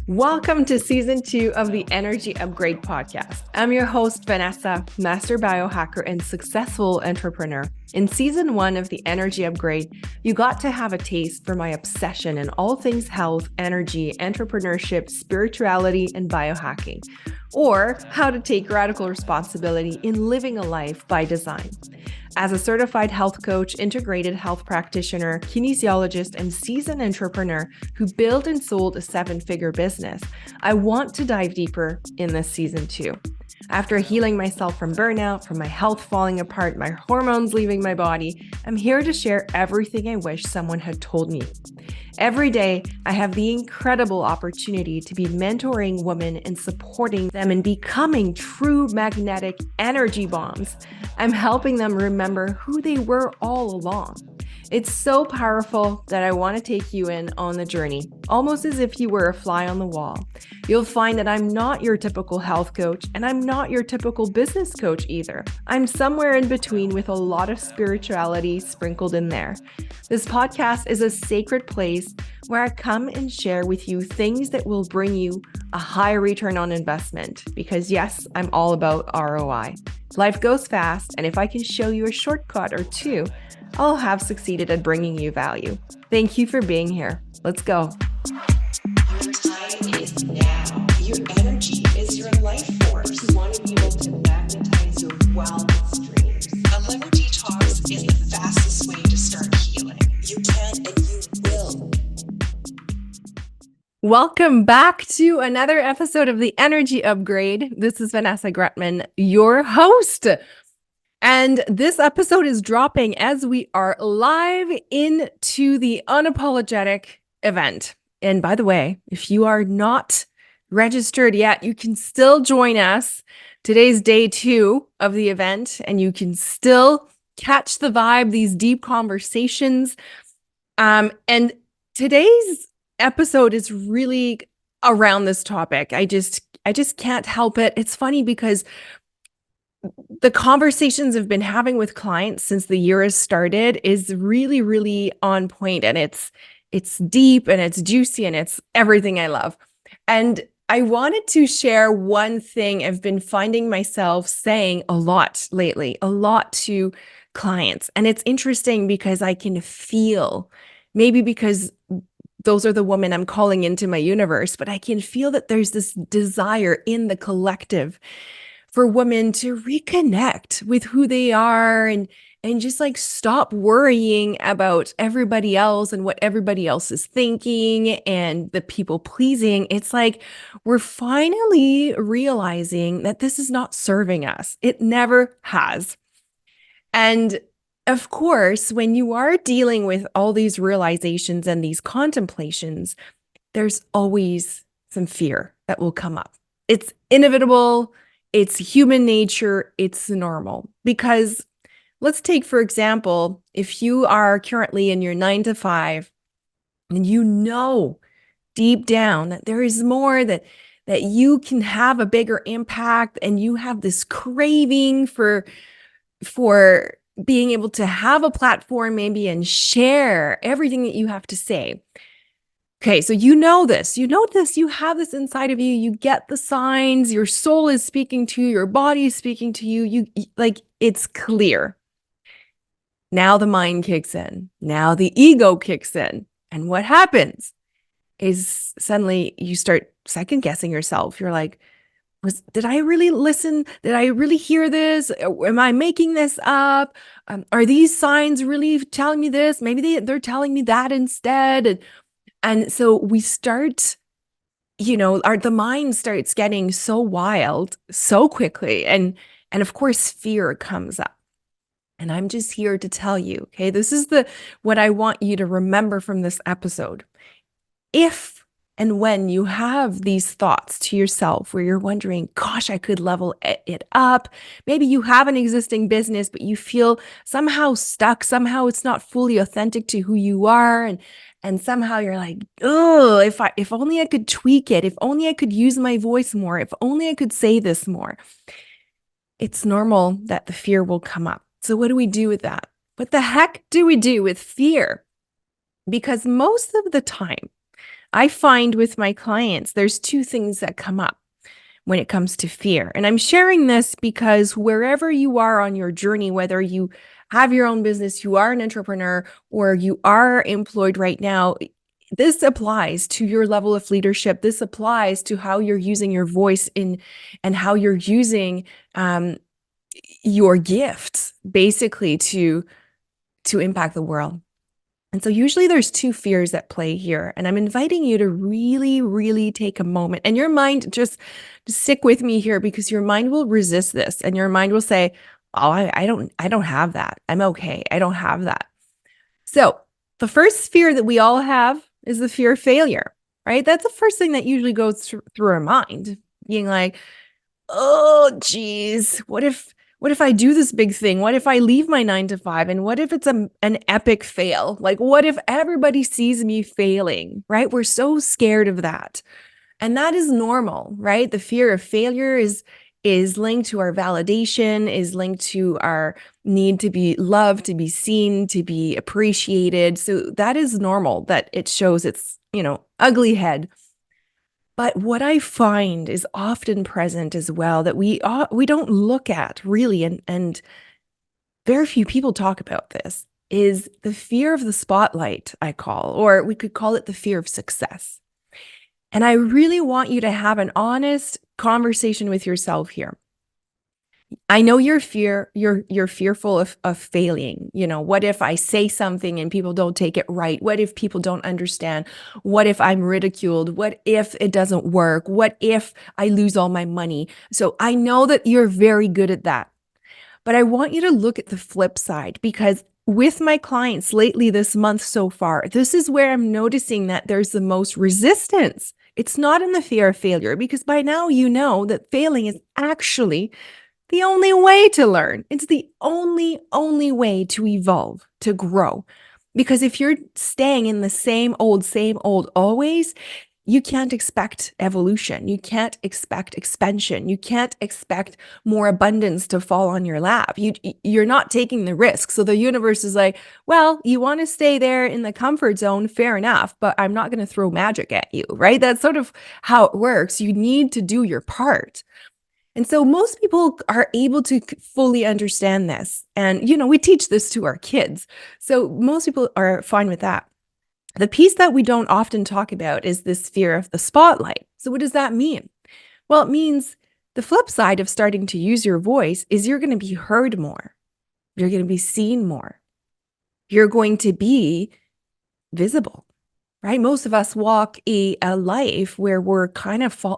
Welcome to season 2 of the Energy Upgrade podcast. I'm your host, Vanessa, master biohacker and successful entrepreneur. In season 1 of the Energy Upgrade, you got to have a taste for my obsession in all things health, energy, entrepreneurship, spirituality, and biohacking, or how to take radical responsibility in living a life by design. As a certified health coach, integrated health practitioner, kinesiologist, and seasoned entrepreneur who built and sold a 7-figure business, I want to dive deeper in this season 2. After healing myself from burnout, from my health falling apart, my hormones leaving my body, I'm here to share everything I wish someone had told me. Every day, I have the incredible opportunity to be mentoring women and supporting them in becoming true magnetic energy bombs. I'm helping them remember who they were all along. It's so powerful that I want to take you in on the journey, almost as if you were a fly on the wall. You'll find that I'm not your typical health coach, and I'm not your typical business coach either. I'm somewhere in between with a lot of spirituality sprinkled in there. This podcast is a sacred place where I come and share with you things that will bring you a high return on investment, because yes, I'm all about ROI. Life goes fast, and if I can show you a shortcut or two, I'll have succeeded at bringing you value. Thank you for being here. Let's go. Your time is now. Your energy is your life force. You want to be able to magnetize your wildest dreams. A liver detox is the fastest way to start healing. You can and you will. Welcome back to another episode of the Energy Upgrade. This is Vanessa Gretman, your host. And this episode is dropping as we are live into the Unapologetic event. And by the way, if you are not registered yet, you can still join us. Today's day 2 of the event, and you can still catch the vibe, these deep conversations. And today's episode is really around this topic. I just can't help it. It's funny because the conversations I've been having with clients since the year has started is really, really on point, and it's deep and it's juicy and it's everything I love. And I wanted to share one thing I've been finding myself saying a lot lately, a lot to clients. And it's interesting because I can feel, maybe because those are the women I'm calling into my universe, but I can feel that there's this desire in the collective for women to reconnect with who they are and just like stop worrying about everybody else and what everybody else is thinking and the people pleasing. It's like we're finally realizing that this is not serving us. It never has. And of course, when you are dealing with all these realizations and these contemplations, there's always some fear that will come up. It's inevitable. It's human nature. It's normal. Because let's take, for example, if you are currently in your 9 to 5 and you know deep down that there is more, that you can have a bigger impact, and you have this craving for being able to have a platform maybe and share everything that you have to say. Okay, so you know this, you have this inside of you, you get the signs, your soul is speaking to you, your body is speaking to you, you like, it's clear. Now the mind kicks in, now the ego kicks in. And what happens is suddenly you start second guessing yourself. You're like, did I really listen? Did I really hear this? Am I making this up? Are these signs really telling me this? Maybe they're telling me that instead. And so we start, the mind starts getting so wild so quickly. And of course, fear comes up. And I'm just here to tell you, okay, this is what I want you to remember from this episode. If and when you have these thoughts to yourself where you're wondering, gosh, I could level it up. Maybe you have an existing business, but you feel somehow stuck. Somehow it's not fully authentic to who you are. And somehow you're like, oh, if only I could tweak it. If only I could use my voice more. If only I could say this more. It's normal that the fear will come up. So what do we do with that? What the heck do we do with fear? Because most of the time, I find with my clients, there's two things that come up when it comes to fear. And I'm sharing this because wherever you are on your journey, whether you have your own business, you are an entrepreneur, or you are employed right now, this applies to your level of leadership. This applies to how you're using your voice in and how you're using your gifts basically to impact the world. And so usually there's two fears at play here. And I'm inviting you to really, really take a moment, and your mind, just stick with me here, because your mind will resist this and your mind will say, oh, I don't have that. I'm okay. I don't have that. So the first fear that we all have is the fear of failure, right? That's the first thing that usually goes through our mind, being like, oh, geez, what if I do this big thing? What if I leave my 9 to 5? And what if it's an epic fail? Like, what if everybody sees me failing, right? We're so scared of that. And that is normal, right? The fear of failure is linked to our validation, is linked to our need to be loved, to be seen, to be appreciated. So that is normal that it shows its, ugly head. But what I find is often present as well that we don't look at really, and very few people talk about this, is the fear of the spotlight, I call, or we could call it the fear of success. And I really want you to have an honest conversation with yourself here. I know you're fearful of failing. What if I say something and people don't take it right? What if people don't understand? What if I'm ridiculed? What if it doesn't work? What if I lose all my money? So I know that you're very good at that. But I want you to look at the flip side, because with my clients lately this month so far, this is where I'm noticing that there's the most resistance. It's not in the fear of failure, because by now you know that failing is actually the only way to learn. It's the only way to evolve, to grow. Because if you're staying in the same old always, you can't expect evolution. You can't expect expansion. You can't expect more abundance to fall on your lap. You're not taking the risk. So the universe is like, well, you want to stay there in the comfort zone, fair enough, but I'm not going to throw magic at you, right? That's sort of how it works. You need to do your part. And so most people are able to fully understand this. And, we teach this to our kids. So most people are fine with that. The piece that we don't often talk about is this fear of the spotlight. So what does that mean? Well, it means the flip side of starting to use your voice is you're going to be heard more. You're going to be seen more. You're going to be visible. Right? Most of us walk a life where we're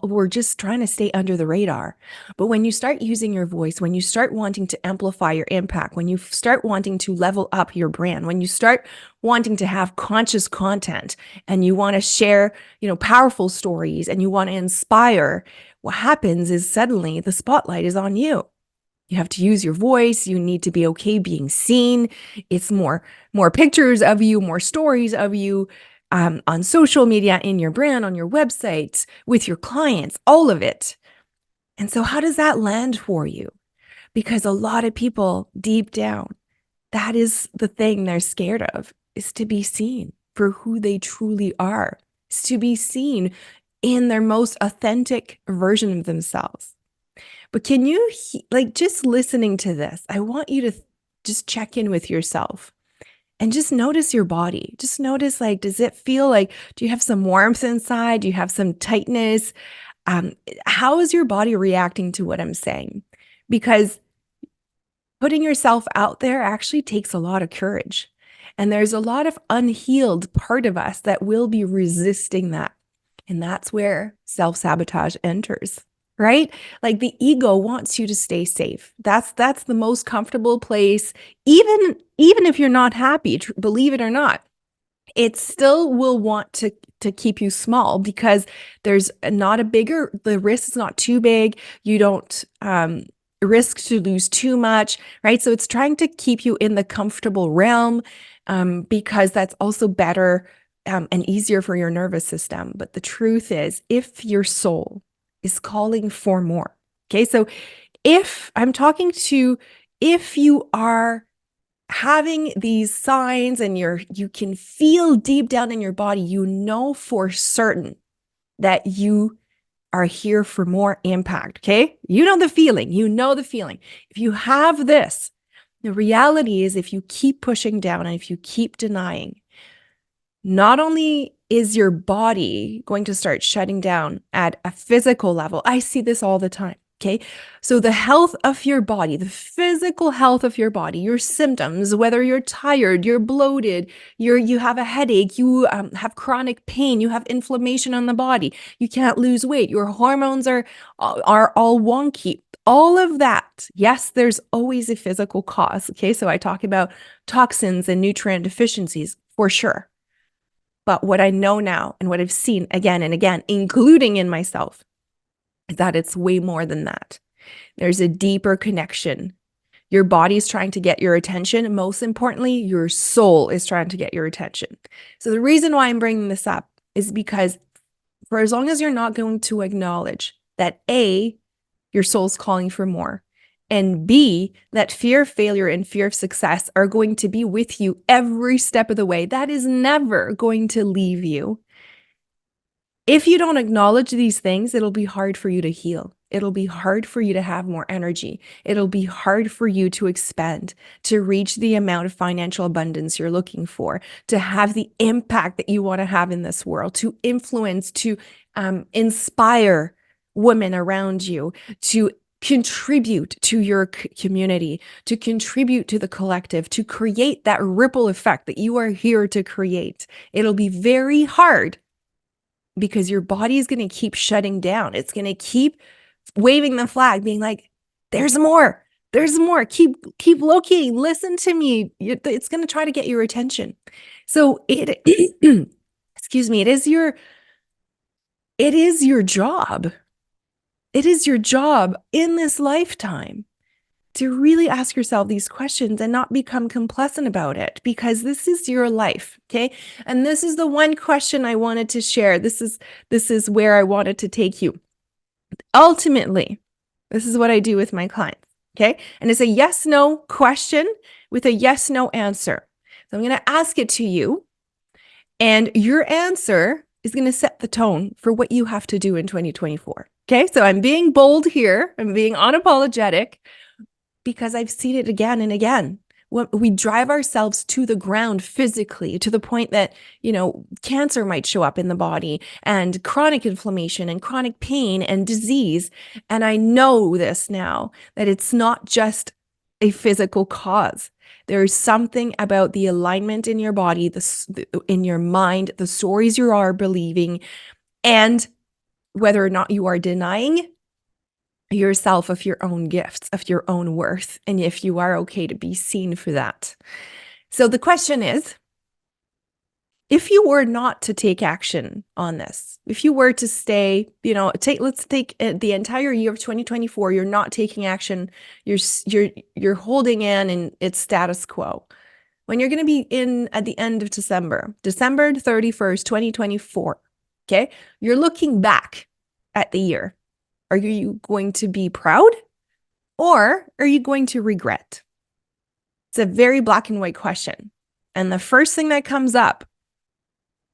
we're just trying to stay under the radar. But when you start using your voice, when you start wanting to amplify your impact, when you start wanting to level up your brand, when you start wanting to have conscious content and you want to share, powerful stories and you want to inspire, what happens is suddenly the spotlight is on you. You have to use your voice. You need to be okay being seen. It's more pictures of you, more stories of you, on social media, in your brand, on your website, with your clients, all of it. And so how does that land for you? Because a lot of people deep down, that is the thing they're scared of, is to be seen for who they truly are, is to be seen in their most authentic version of themselves. But can you, just listening to this, I want you to just check in with yourself and just notice your body. Just notice, does it feel do you have some warmth inside? Do you have some tightness? How is your body reacting to what I'm saying? Because putting yourself out there actually takes a lot of courage. And there's a lot of unhealed part of us that will be resisting that. And that's where self-sabotage enters. Right? Like the ego wants you to stay safe. That's the most comfortable place. Even if you're not happy, believe it or not, it still will want to keep you small, because there's not the risk is not too big. You don't risk to lose too much, right? So it's trying to keep you in the comfortable realm, because that's also better and easier for your nervous system. But the truth is, if your soul is calling for more. Okay. So if you are having these signs and you can feel deep down in your body, you know for certain that you are here for more impact. Okay. You know the feeling. If you have this, the reality is if you keep pushing down and if you keep denying, not only is your body going to start shutting down at a physical level, I see this all the time. Okay. So the health of your body, the physical health of your body, your symptoms, whether you're tired, you're bloated, you have a headache, you have chronic pain, you have inflammation on the body, you can't lose weight, your hormones are all wonky. All of that. Yes, there's always a physical cause. Okay. So I talk about toxins and nutrient deficiencies for sure. But what I know now and what I've seen again and again, including in myself, is that it's way more than that. There's a deeper connection. Your body's trying to get your attention. Most importantly, your soul is trying to get your attention. So the reason why I'm bringing this up is because for as long as you're not going to acknowledge that A, your soul's calling for more, and B, that fear of failure and fear of success are going to be with you every step of the way, that is never going to leave you. If you don't acknowledge these things, it'll be hard for you to heal. It'll be hard for you to have more energy. It'll be hard for you to expand, to reach the amount of financial abundance you're looking for, to have the impact that you want to have in this world, to influence, to inspire women around you, to contribute to your community, to contribute to the collective, to create that ripple effect that you are here to create. It'll be very hard because your body is going to keep shutting down. It's going to keep waving the flag, being like, there's more. There's more. Keep looking. Listen to me. It's going to try to get your attention. So excuse me, it is your job. It is your job in this lifetime to really ask yourself these questions and not become complacent about it, because this is your life. Okay. And this is the one question I wanted to share. This is where I wanted to take you. Ultimately, this is what I do with my clients. Okay. And it's a yes, no question with a yes, no answer. So I'm going to ask it to you, and your answer is going to set the tone for what you have to do in 2024. Okay. So I'm being bold here. I'm being unapologetic, because I've seen it again and again. We drive ourselves to the ground physically, to the point that, cancer might show up in the body, and chronic inflammation and chronic pain and disease. And I know this now, that it's not just a physical cause. There's something about the alignment in your body, in your mind, the stories you are believing, and whether or not you are denying yourself of your own gifts, of your own worth, and if you are okay to be seen for that. So the question is, if you were not to take action on this, if you were to stay, let's take the entire year of 2024, you're not taking action, you're holding in its status quo. When you're going to be in at the end of December 31st, 2024, okay, you're looking back at the year. Are you going to be proud, or are you going to regret? It's a very black and white question. And the first thing that comes up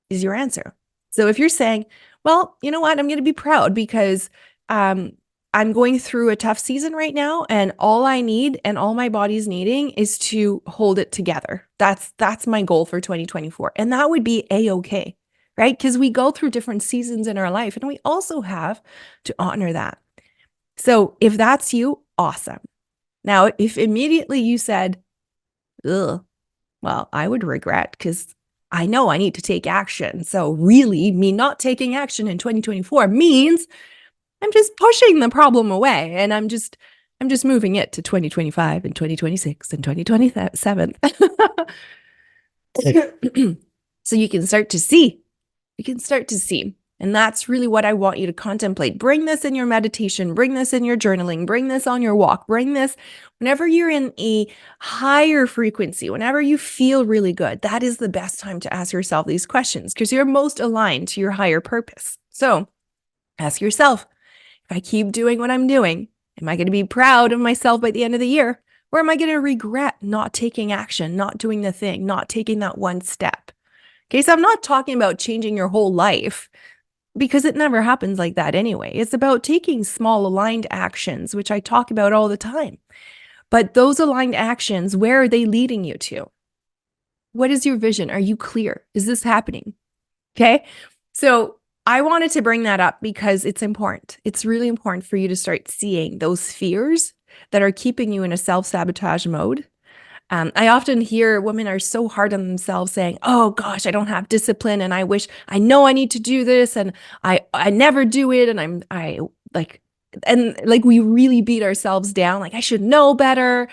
is your answer. So if you're saying, well, you know what, I'm going to be proud because I'm going through a tough season right now, and all I need and all my body's needing is to hold it together. That's my goal for 2024. And that would be a-okay. Right? Because we go through different seasons in our life, and we also have to honor that. So if that's you, awesome. Now, if immediately you said, ugh, well, I would regret because I know I need to take action. So really, me not taking action in 2024 means I'm just pushing the problem away, and I'm just moving it to 2025 and 2026 and 2027. So you can start to see. And that's really what I want you to contemplate. Bring this in your meditation, bring this in your journaling, bring this on your walk, bring this whenever you're in a higher frequency, whenever you feel really good. That is the best time to ask yourself these questions, because you're most aligned to your higher purpose. So ask yourself, if I keep doing what I'm doing, am I going to be proud of myself by the end of the year? Or am I going to regret not taking action, not doing the thing, not taking that one step? Okay, so I'm not talking about changing your whole life because it never happens like that anyway. It's about taking small aligned actions, which I talk about all the time. But those aligned actions, where are they leading you to? What is your vision? Are you clear? Is this happening? Okay. So I wanted to bring that up because it's important. It's really important for you to start seeing those fears that are keeping you in a self-sabotage mode. I often hear women are so hard on themselves saying, oh gosh, I don't have discipline and I wish I know I need to do this and I never do it. And I like, and like we really beat ourselves down. Like I should know better.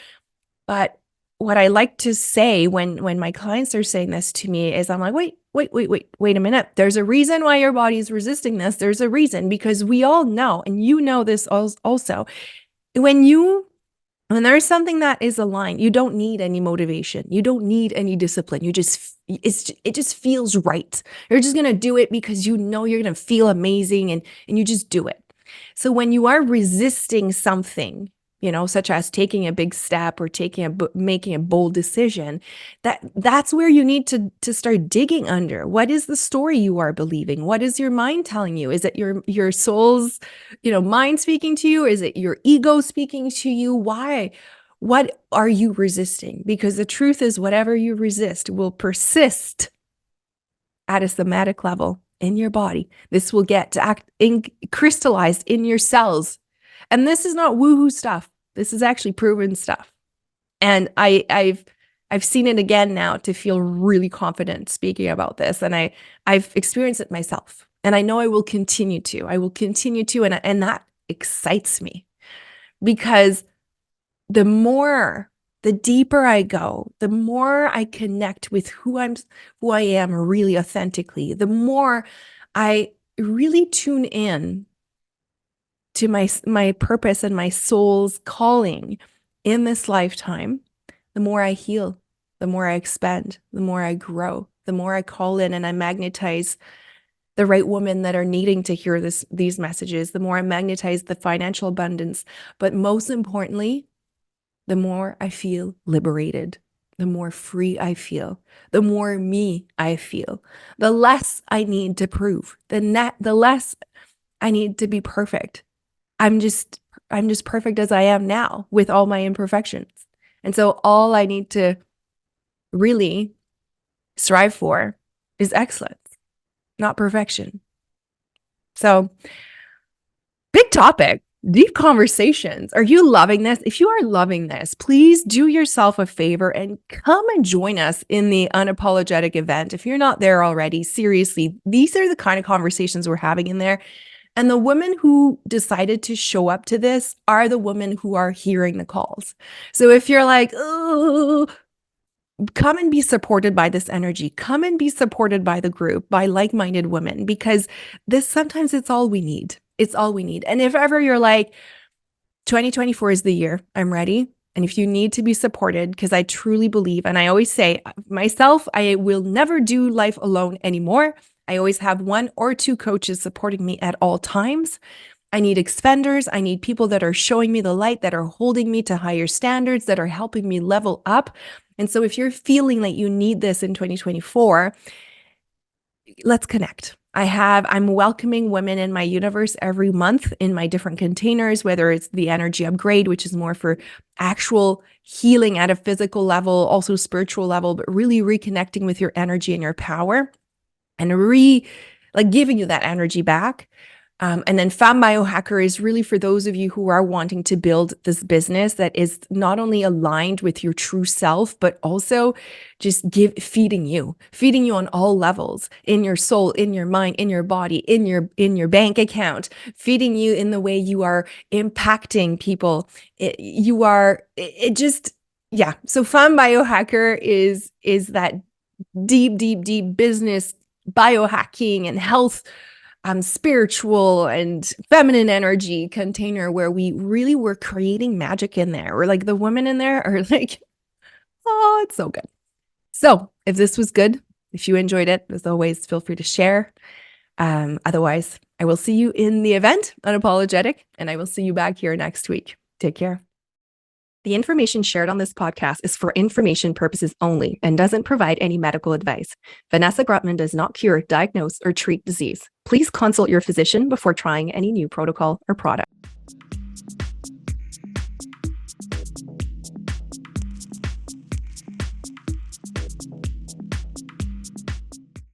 But what I like to say when my clients are saying this to me is I'm like, wait a minute. There's a reason why your body is resisting this. There's a reason because we all know, and you know this also, when there's something that is aligned, you don't need any motivation. You don't need any discipline. It just feels right. You're just going to do it because you know you're going to feel amazing and you just do it. So when you are resisting something, such as taking a big step or making a bold decision, that's where you need to start digging under. What is the story you are believing? What is your mind telling you? Is it your soul's, mind speaking to you? Is it your ego speaking to you? Why? What are you resisting? Because the truth is, whatever you resist will persist at a somatic level in your body. This will get to crystallized in your cells. And this is not woohoo stuff. This is actually proven stuff. And I've seen it again now to feel really confident speaking about this. And I've experienced it myself. And I know I will continue to. And that excites me because the deeper I go, the more I connect with who I am really authentically, the more I really tune in to my purpose and my soul's calling in this lifetime, the more I heal, the more I expand, the more I grow, the more I call in and I magnetize the right women that are needing to hear these messages, the more I magnetize the financial abundance. But most importantly, the more I feel liberated, the more free I feel, the more me I feel, the less I need to prove, the less I need to be perfect. I'm just perfect as I am now with all my imperfections. And so all I need to really strive for is excellence, not perfection. So, big topic, deep conversations. Are you loving this? If you are loving this, please do yourself a favor and come and join us in the Unapologetic event. If you're not there already, seriously, these are the kind of conversations we're having in there. And the women who decided to show up to this are the women who are hearing the calls. So if you're like, oh, come and be supported by this energy. Come and be supported by the group, by like-minded women, because sometimes it's all we need. It's all we need. And if ever you're like, 2024 is the year, I'm ready. And if you need to be supported, because I truly believe, and I always say myself, I will never do life alone anymore. I always have one or two coaches supporting me at all times. I need expenders. I need people that are showing me the light, that are holding me to higher standards, that are helping me level up. And so if you're feeling like you need this in 2024, let's connect. I'm welcoming women in my universe every month in my different containers, whether it's the energy upgrade, which is more for actual healing at a physical level, also spiritual level, but really reconnecting with your energy and your power and giving you that energy back. And then Femme Biohacker is really for those of you who are wanting to build this business that is not only aligned with your true self, but also just feeding you on all levels, in your soul, in your mind, in your body, in your bank account, feeding you in the way you are impacting people. Yeah. So Femme Biohacker is that deep business biohacking and health, spiritual and feminine energy container where we really were creating magic in there. We're like, the women in there are like, oh, it's so good. So if this was good, if you enjoyed it, as always, feel free to share. Otherwise, I will see you in the event, Unapologetic, and I will see you back here next week. Take care. The information shared on this podcast is for information purposes only and doesn't provide any medical advice. Vanessa Grutman does not cure, diagnose, or treat disease. Please consult your physician before trying any new protocol or product.